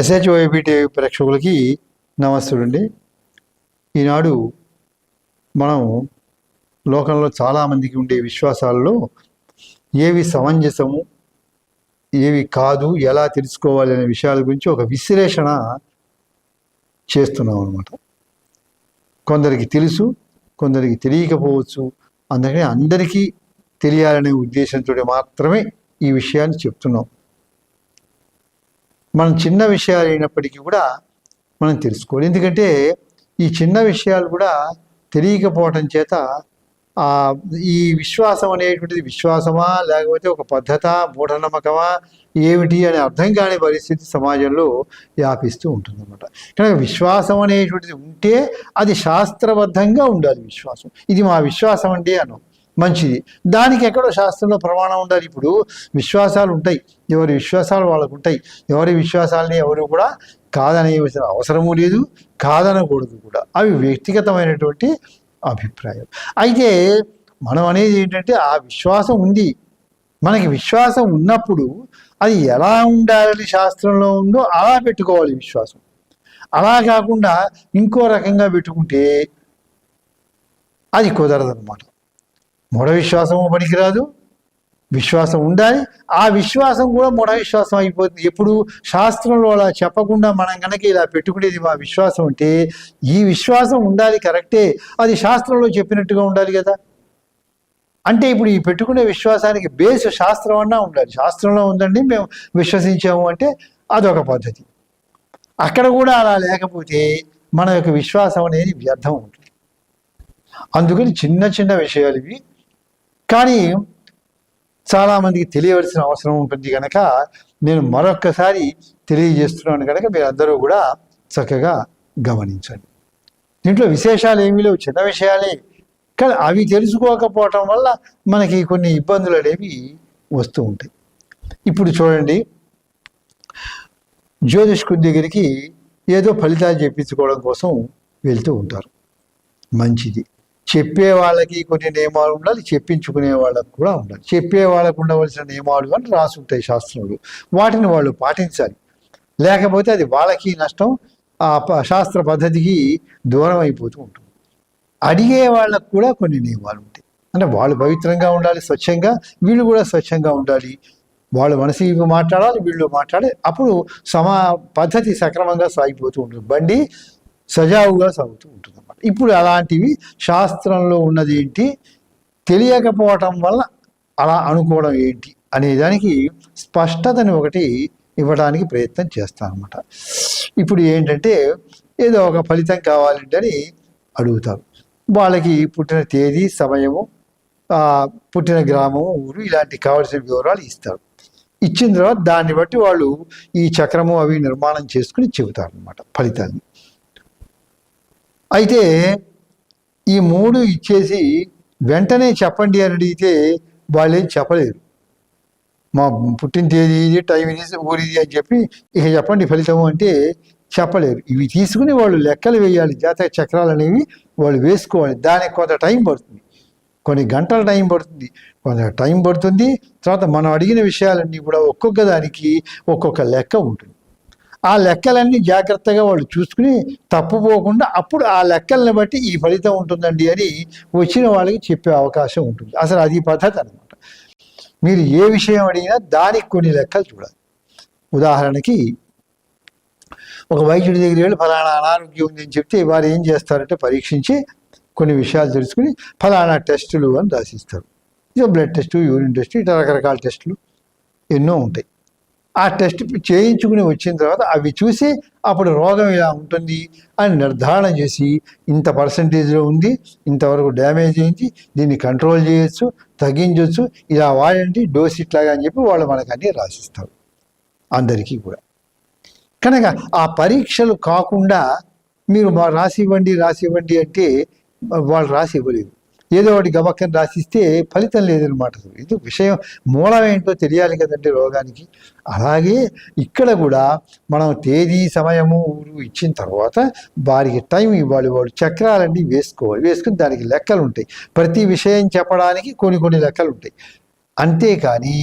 ఎస్హెచ్ఓఐబిటి ప్రేక్షకులకి నమస్తులండి. ఈనాడు మనం లోకంలో చాలామందికి ఉండే విశ్వాసాలలో ఏవి సమంజసము, ఏవి కాదు, ఎలా తెలుసుకోవాలి అనే విషయాల గురించి ఒక విశ్లేషణ చేస్తున్నాం అన్నమాట. కొందరికి తెలుసు, కొందరికి తెలియకపోవచ్చు. అందుకని అందరికీ తెలియాలనే ఉద్దేశంతో మాత్రమే ఈ విషయాన్ని చెప్తున్నాం. మనం చిన్న విషయాలు అయినప్పటికీ కూడా మనం తెలుసుకోవాలి. ఎందుకంటే ఈ చిన్న విషయాలు కూడా తెలియకపోవటం చేత ఈ విశ్వాసం అనేటువంటిది విశ్వాసమా లేకపోతే ఒక పద్ధత, మూఢనమ్మకమా ఏమిటి అని అర్థం కాని పరిస్థితి సమాజంలో వ్యాపిస్తూ ఉంటుందన్నమాట. కనుక విశ్వాసం అనేటువంటిది ఉంటే అది శాస్త్రబద్ధంగా ఉండాలి. విశ్వాసం ఇది మా విశ్వాసం అండి అన్నాం, మంచిది. దానికి ఎక్కడో శాస్త్రంలో ప్రమాణం ఉండాలి. ఇప్పుడు విశ్వాసాలు ఉంటాయి, ఎవరి విశ్వాసాలు వాళ్ళకు ఉంటాయి. ఎవరి విశ్వాసాలని ఎవరు కూడా కాదనే అవసరము లేదు, కాదనకూడదు కూడా. అవి వ్యక్తిగతమైనటువంటి అభిప్రాయం. అయితే మనం అనేది ఏంటంటే ఆ విశ్వాసం ఉంది, మనకి విశ్వాసం ఉన్నప్పుడు అది ఎలా ఉండాలని శాస్త్రంలో ఉందో అలా పెట్టుకోవాలి విశ్వాసం. అలా కాకుండా ఇంకో రకంగా పెట్టుకుంటే అది కుదరదన్నమాట. మూఢ విశ్వాసము పనికిరాదు, విశ్వాసం ఉండాలి. ఆ విశ్వాసం కూడా మూఢ విశ్వాసం అయిపోతుంది. ఎప్పుడు శాస్త్రంలో అలా చెప్పకుండా మనం కనుక ఇలా పెట్టుకునేది మా విశ్వాసం అంటే ఈ విశ్వాసం ఉండాలి, కరెక్టే, అది శాస్త్రంలో చెప్పినట్టుగా ఉండాలి కదా. అంటే ఇప్పుడు ఈ పెట్టుకునే విశ్వాసానికి బేస్ శాస్త్రం అన్నా ఉండాలి. శాస్త్రంలో ఉందండి మేము విశ్వసించాము అంటే అదొక పద్ధతి. అక్కడ కూడా అలా లేకపోతే మన యొక్క విశ్వాసం అనేది వ్యర్థం ఉంటుంది. అందుకని చిన్న చిన్న విషయాలు ఇవి, కానీ చాలామందికి తెలియవలసిన అవసరం ఉంటుంది కనుక నేను మరొక్కసారి తెలియజేస్తున్నాను కనుక మీరు అందరూ కూడా చక్కగా గమనించండి. దీంట్లో విశేషాలు ఏమీ లేవు, చిన్న విషయాలే, కానీ అవి తెలుసుకోకపోవటం వల్ల మనకి కొన్ని ఇబ్బందులు అనేవి వస్తూ ఉంటాయి. ఇప్పుడు చూడండి, జ్యోతిష్కుడి దగ్గరికి ఏదో ఫలితాలు చెప్పించుకోవడం కోసం వెళ్తూ ఉంటారు, మంచిది. చెప్పే వాళ్ళకి కొన్ని నియమాలు ఉండాలి, చెప్పించుకునే వాళ్ళకు కూడా ఉండాలి. చెప్పే వాళ్ళకు ఉండవలసిన నియమాలు అని రాసి ఉంటాయి శాస్త్రంలో, వాటిని వాళ్ళు పాటించాలి. లేకపోతే అది వాళ్ళకి నష్టం, ఆ శాస్త్ర పద్ధతికి దూరం అయిపోతూ ఉంటుంది. అడిగే వాళ్ళకు కూడా కొన్ని నియమాలు ఉంటాయి. అంటే వాళ్ళు పవిత్రంగా ఉండాలి, స్వచ్ఛంగా, వీళ్ళు కూడా స్వచ్ఛంగా ఉండాలి. వాళ్ళు మనసు మాట్లాడాలి, వీళ్ళు మాట్లాడాలి. అప్పుడు పద్ధతి సక్రమంగా సాగిపోతూ ఉంటుంది, బండి సజావుగా సాగుతూ ఉంటుంది. ఇప్పుడు అలాంటివి శాస్త్రంలో ఉన్నది ఏంటి, తెలియకపోవటం వల్ల అలా అనుకోవడం ఏంటి అనే దానికి స్పష్టతని ఒకటి ఇవ్వడానికి ప్రయత్నం చేస్తాను అన్నమాట. ఇప్పుడు ఏంటంటే ఏదో ఒక ఫలితం కావాలంటే అని అడుగుతారు. వాళ్ళకి పుట్టిన తేదీ, సమయము, పుట్టిన గ్రామము, ఊరు, ఇలాంటి కావాల్సిన వివరాలు ఇస్తారు. ఇచ్చిన తర్వాత దాన్ని బట్టి వాళ్ళు ఈ చక్రము అవి నిర్మాణం చేసుకుని చెబుతారు అన్నమాట ఫలితాన్ని. అయితే ఈ మూడు ఇచ్చేసి వెంటనే చెప్పండి అని అడిగితే వాళ్ళు ఏం చెప్పలేరు. మా పుట్టిన తేదీ ఇది, టైం ఇది, ఊరిది అని చెప్పి ఇక చెప్పండి ఫలితము అంటే చెప్పలేరు. ఇవి తీసుకుని వాళ్ళు లెక్కలు వేయాలి, జాతక చక్రాలు అనేవి వాళ్ళు వేసుకోవాలి. దానికి కొంత టైం పడుతుంది, కొన్ని గంటల టైం పడుతుంది, తర్వాత మనం అడిగిన విషయాలన్నీ కూడా ఒక్కొక్క దానికి ఒక్కొక్క లెక్క ఉంటుంది. ఆ లెక్కలన్నీ జాగ్రత్తగా వాళ్ళు చూసుకుని తప్పుపోకుండా అప్పుడు ఆ లెక్కల్ని బట్టి ఈ ఫలితం ఉంటుందండి అని వచ్చిన వాళ్ళకి చెప్పే అవకాశం ఉంటుంది. అసలు అది పద్ధతి అనమాట. మీరు ఏ విషయం అడిగినా దానికి కొన్ని లెక్కలు చూడాలి. ఉదాహరణకి ఒక వైద్యుడి దగ్గర వెళ్ళి ఫలానా అనారోగ్యం ఉంది అని చెప్తే వారు ఏం చేస్తారంటే పరీక్షించి కొన్ని విషయాలు తెలుసుకుని ఫలానా టెస్టులు అని రాసిస్తారు. ఇదో బ్లడ్ టెస్టు, యూరిన్ టెస్టు, ఇట్లా రకరకాల టెస్టులు ఎన్నో ఉంటాయి. ఆ టెస్ట్ చేయించుకుని వచ్చిన తర్వాత అవి చూసి అప్పుడు రోగం ఇలా ఉంటుంది అని నిర్ధారణ చేసి ఇంత పర్సంటేజ్లో ఉంది, ఇంతవరకు డ్యామేజ్ అయింది, దీన్ని కంట్రోల్ చేయొచ్చు, తగ్గించవచ్చు, ఇలా వాడండి, డోస్ ఇట్లాగా అని చెప్పి వాళ్ళు మనకు అన్నీ రాసిస్తారు అందరికీ కూడా. కనుక ఆ పరీక్షలు కాకుండా మీరు రాసి ఇవ్వండి అంటే వాళ్ళు రాసి ఇవ్వలేదు. ఏదో ఒకటి గబక్కని రాసిస్తే ఫలితం లేదనమాట. ఇది విషయం మూలం ఏంటో తెలియాలి కదండి రోగానికి. అలాగే ఇక్కడ కూడా మనం తేదీ, సమయము, ఊరు ఇచ్చిన తర్వాత వారికి టైం ఇవ్వాలి. వాళ్ళు చక్రాలన్నీ వేసుకోవాలి, వేసుకుని దానికి లెక్కలు ఉంటాయి. ప్రతి విషయం చెప్పడానికి కొన్ని లెక్కలు ఉంటాయి. అంతేకాని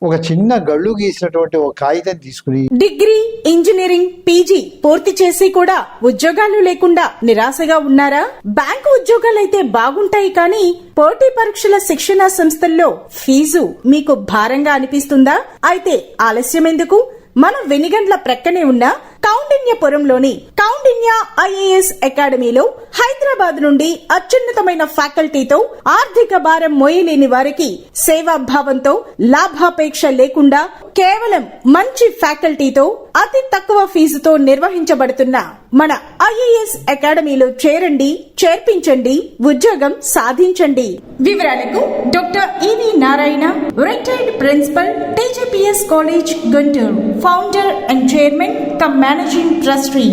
ఒక చిన్న గళ్ళు గీసినటువంటి ఒక కాగితం తీసుకుని డిగ్రీ, ఇంజనీరింగ్, పీజీ పూర్తి చేసి కూడా ఉద్యోగాలు లేకుండా నిరాశగా ఉన్నారా? బ్యాంకు ఉద్యోగాలైతే బాగుంటాయి కానీ పోటీ పరీక్షల శిక్షణా సంస్థల్లో ఫీజు మీకు భారంగా అనిపిస్తుందా? అయితే ఆలస్యం ఎందుకు? మన వెనిగండ్ల ప్రక్కనే ఉన్న కౌండిన్యపురంలోని కౌండిన్య ఐఏఎస్ అకాడమీలో హైదరాబాద్ నుండి అత్యున్నతమైన ఫ్యాకల్టీతో ఆర్థిక భారం మోయలేని వారికి సేవాభావంతో లాభాపేక్ష లేకుండా కేవలం మంచి ఫ్యాకల్టీతో అతి తక్కువ ఫీజుతో నిర్వహించబడుతున్న మన ఐఏఎస్ అకాడమీలో చేరండి, చేర్పించండి, ఉద్యోగం సాధించండి. వివరాలకు doctor E V Narayana, retired principal, TGPS college, Guntur, founder and chairman cum managing trustee,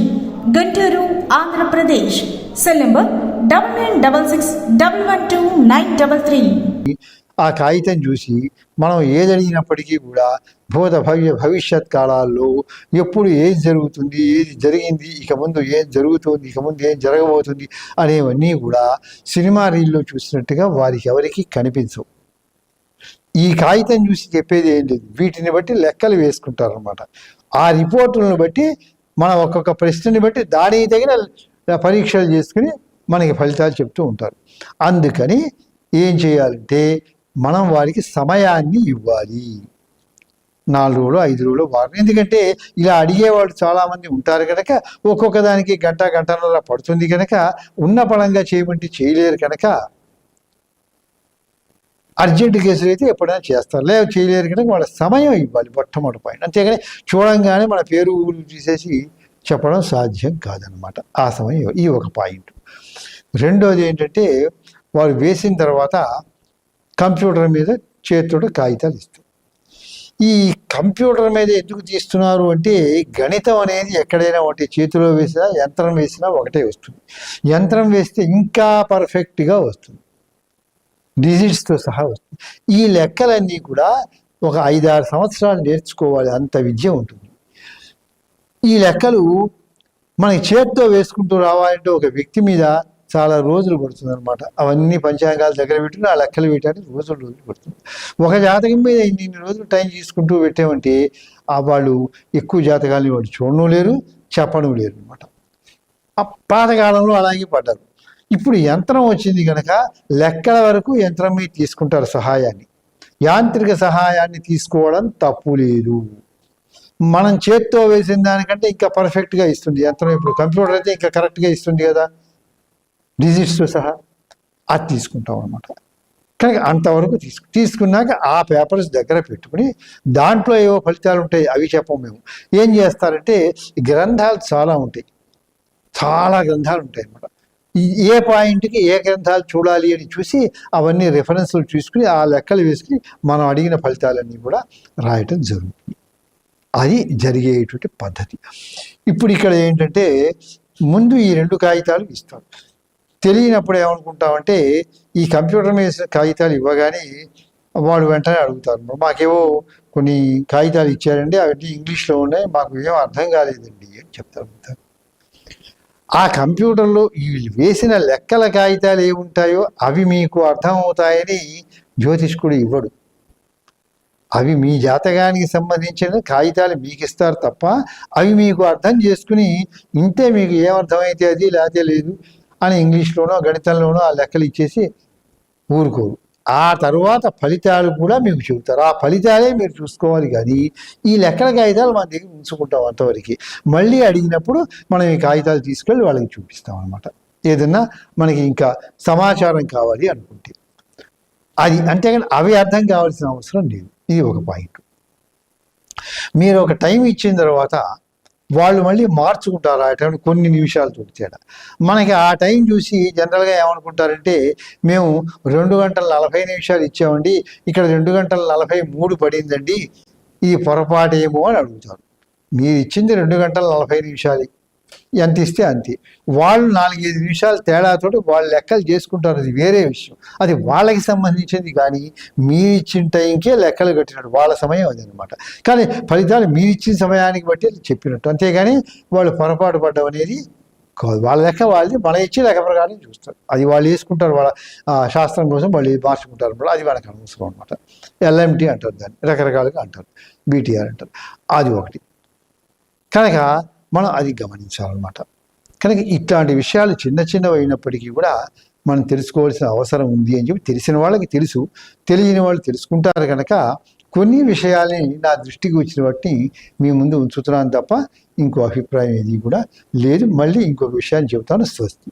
Guntur, Andhra Pradesh. Cell number 9966112933. ఆ కాగితం చూసి మనం ఏదడిగినప్పటికీ కూడా భవిష్యత్ కాలాల్లో ఎప్పుడు ఏది జరుగుతుంది, ఏది జరిగింది, ఇక ముందు ఏం జరుగుతుంది, ఇక ముందు ఏం జరగబోతుంది అనేవన్నీ కూడా సినిమా రీల్లో చూసినట్టుగా వారికి ఎవరికి కనిపించవు. ఈ కాగితం చూసి చెప్పేది ఏం లేదు, వీటిని బట్టి లెక్కలు వేసుకుంటారు అనమాట. ఆ రిపోర్టులను బట్టి మనం ఒక్కొక్క ప్రశ్నని బట్టి దానికి తగిన పరీక్షలు చేసుకుని మనకి ఫలితాలు చెప్తూ ఉంటారు. అందుకని ఏం చేయాలంటే మనం వారికి సమయాన్ని ఇవ్వాలి. 4 రోజులు, 5 రోజులు, వారం. ఎందుకంటే ఇలా అడిగేవాళ్ళు చాలామంది ఉంటారు కనుక ఒక్కొక్క దానికి గంటన్నర పడుతుంది కనుక ఉన్న పడంగా చేయమంటే చేయలేరు కనుక అర్జెంట్ కేసులు అయితే ఎప్పుడైనా చేస్తారు, లేదా చేయలేరు కనుక వాళ్ళ సమయం ఇవ్వాలి మొట్టమొదటి పాయింట్. అంతేగాని చూడంగానే మన పేరు ఊరు తీసేసి చెప్పడం సాధ్యం కాదనమాట. ఆ సమయం ఈ ఒక పాయింట్. రెండోది ఏంటంటే వారు వేసిన తర్వాత కంప్యూటర్ మీద చేతితో కాగితాలు ఇస్తారు. ఈ కంప్యూటర్ మీద ఎందుకు తీస్తున్నారు అంటే గణితం అనేది ఎక్కడైనా ఒకటి చేతిలో వేసినా యంత్రం వేసినా ఒకటే వస్తుంది. యంత్రం వేస్తే ఇంకా పర్ఫెక్ట్గా వస్తుంది, డిజిట్స్తో సహా వస్తుంది. ఈ లెక్కలన్నీ కూడా ఒక 5-6 సంవత్సరాలు నేర్చుకోవాలి, అంత విద్య ఉంటుంది. ఈ లెక్కలు మనకి చేతితో వేసుకుంటూ రావాలంటే ఒక వ్యక్తి మీద చాలా రోజులు పడుతుంది అనమాట. అవన్నీ పంచాంగాలు దగ్గర పెట్టుకుని ఆ లెక్కలు వేయడానికి రోజులు పడుతుంది. ఒక జాతకం మీద ఇన్ని రోజులు టైం తీసుకుంటూ పెట్టామంటే ఆ వాళ్ళు ఎక్కువ జాతకాలని వాళ్ళు చూడడం లేరు, చెప్పడం లేరు అనమాట. ఆ పాతకాలంలో అలాగే పడ్డారు. ఇప్పుడు యంత్రం వచ్చింది కనుక లెక్కల వరకు యంత్రం మీద తీసుకుంటారు సహాయాన్ని. యాంత్రిక సహాయాన్ని తీసుకోవడం తప్పు లేదు. మనం చేత్తో వేసిన దానికంటే ఇంకా పర్ఫెక్ట్గా ఇస్తుంది యంత్రం. ఇప్పుడు కంప్యూటర్ అయితే ఇంకా కరెక్ట్గా ఇస్తుంది కదా, డిజిట్స్తో సహా. అది తీసుకుంటాం అనమాట. కనుక అంతవరకు తీసుకున్నాక ఆ పేపర్స్ దగ్గర పెట్టుకుని దాంట్లో ఏవో ఫలితాలు ఉంటాయి, అవి చెప్పం మేము. ఏం చేస్తారంటే గ్రంథాలు చాలా ఉంటాయి, చాలా గ్రంథాలు ఉంటాయి అనమాట. ఏ పాయింట్కి ఏ గ్రంథాలు చూడాలి అని చూసి అవన్నీ రెఫరెన్స్లు చూసుకుని ఆ లెక్కలు వేసుకుని మనం అడిగిన ఫలితాలన్నీ కూడా రాయటం జరుగుతుంది. అది జరిగేటువంటి పద్ధతి. ఇప్పుడు ఇక్కడ ఏంటంటే ముందు ఈ 2 కాగితాలు ఇస్తాం. తెలియనప్పుడు ఏమనుకుంటామంటే ఈ కంప్యూటర్ మీద కాగితాలు ఇవ్వగానే వాడు వెంటనే అడుగుతారు, మాకేవో కొన్ని కాగితాలు ఇచ్చారండి, అవన్నీ ఇంగ్లీష్లో ఉన్నాయి, మాకు ఏం అర్థం కాలేదండి అని చెప్తారు. ఆ కంప్యూటర్లో ఈ వేసిన లెక్కల కాగితాలు ఏముంటాయో అవి మీకు అర్థమవుతాయని జ్యోతిష్కుడు ఇవ్వడు. అవి మీ జాతకానికి సంబంధించిన కాగితాలు మీకు ఇస్తారు తప్ప అవి మీకు అర్థం చేసుకుని ఇంతే మీకు ఏమర్థమైతే అది లేకపోతే లేదు అని ఇంగ్లీష్లోనో గణితంలోనో ఆ లెక్కలు ఇచ్చేసి ఊరుకోరు. ఆ తర్వాత ఫలితాలు కూడా మీకు చెబుతారు. ఆ ఫలితాలే మీరు చూసుకోవాలి. కానీ ఈ లెక్కల కాగితాలు మన దగ్గర ఉంచుకుంటాం అంతవరకు. మళ్ళీ అడిగినప్పుడు మనం ఈ కాగితాలు తీసుకెళ్ళి వాళ్ళకి చూపిస్తాం అనమాట. ఏదన్నా మనకి ఇంకా సమాచారం కావాలి అనుకుంటే అది. అంతేగాని అవి అర్థం కావాల్సిన అవసరం లేదు. ఇది ఒక పాయింట్. మీరు ఒక టైం ఇచ్చిన తర్వాత వాళ్ళు మళ్ళీ మార్చుకుంటారు ఆ టైం కొన్ని నిమిషాలతో తేడా. మనకి ఆ టైం చూసి జనరల్గా ఏమనుకుంటారంటే మేము 2 గంటల 40 నిమిషాలు ఇచ్చామండి, ఇక్కడ 2 గంటల 43 పడిందండి, ఇది పొరపాటు ఏమో అని అడుగుతారు. మీరు ఇచ్చింది 2 గంటల 40 నిమిషాలు, ఎంత ఇస్తే అంతే. వాళ్ళు 4-5 నిమిషాలు తేడాతోటి వాళ్ళు లెక్కలు చేసుకుంటారు, అది వేరే విషయం. అది వాళ్ళకి సంబంధించింది. కానీ మీరు ఇచ్చిన టైంకే లెక్కలు కట్టినట్టు వాళ్ళ సమయం అది అనమాట. కానీ ఫలితాలు మీరు ఇచ్చిన సమయానికి బట్టి చెప్పినట్టు, అంతేగాని వాళ్ళు పొరపాటు పడ్డం అనేది కాదు, వాళ్ళ లెక్క వాళ్ళది, మన ఇచ్చే లెక్క ప్రకారం చూస్తారు. అది వాళ్ళు వేసుకుంటారు, వాళ్ళ శాస్త్రం కోసం వాళ్ళు మార్చుకుంటారు అన్నమాట. అది వాళ్ళకి అనవసరం అనమాట. ఎల్ఎంటీ అంటారు దాన్ని, రకరకాలుగా అంటారు, బీటీఆర్ అంటారు. అది ఒకటి కనుక మనం అది గమనించాలన్నమాట. కనుక ఇట్లాంటి విషయాలు చిన్న చిన్నవి అయినప్పటికీ కూడా మనం తెలుసుకోవాల్సిన అవసరం ఉంది అని చెప్పి తెలిసిన వాళ్ళకి తెలుసు, తెలియని వాళ్ళు తెలుసుకుంటారు. కనుక కొన్ని విషయాల్ని నా దృష్టికి వచ్చిన బట్టి మీ ముందు ఉంచుతున్నాను తప్ప ఇంకో అభిప్రాయం ఏది కూడా లేదు. మళ్ళీ ఇంకొక విషయాన్ని చెబుతాను. స్వస్తి.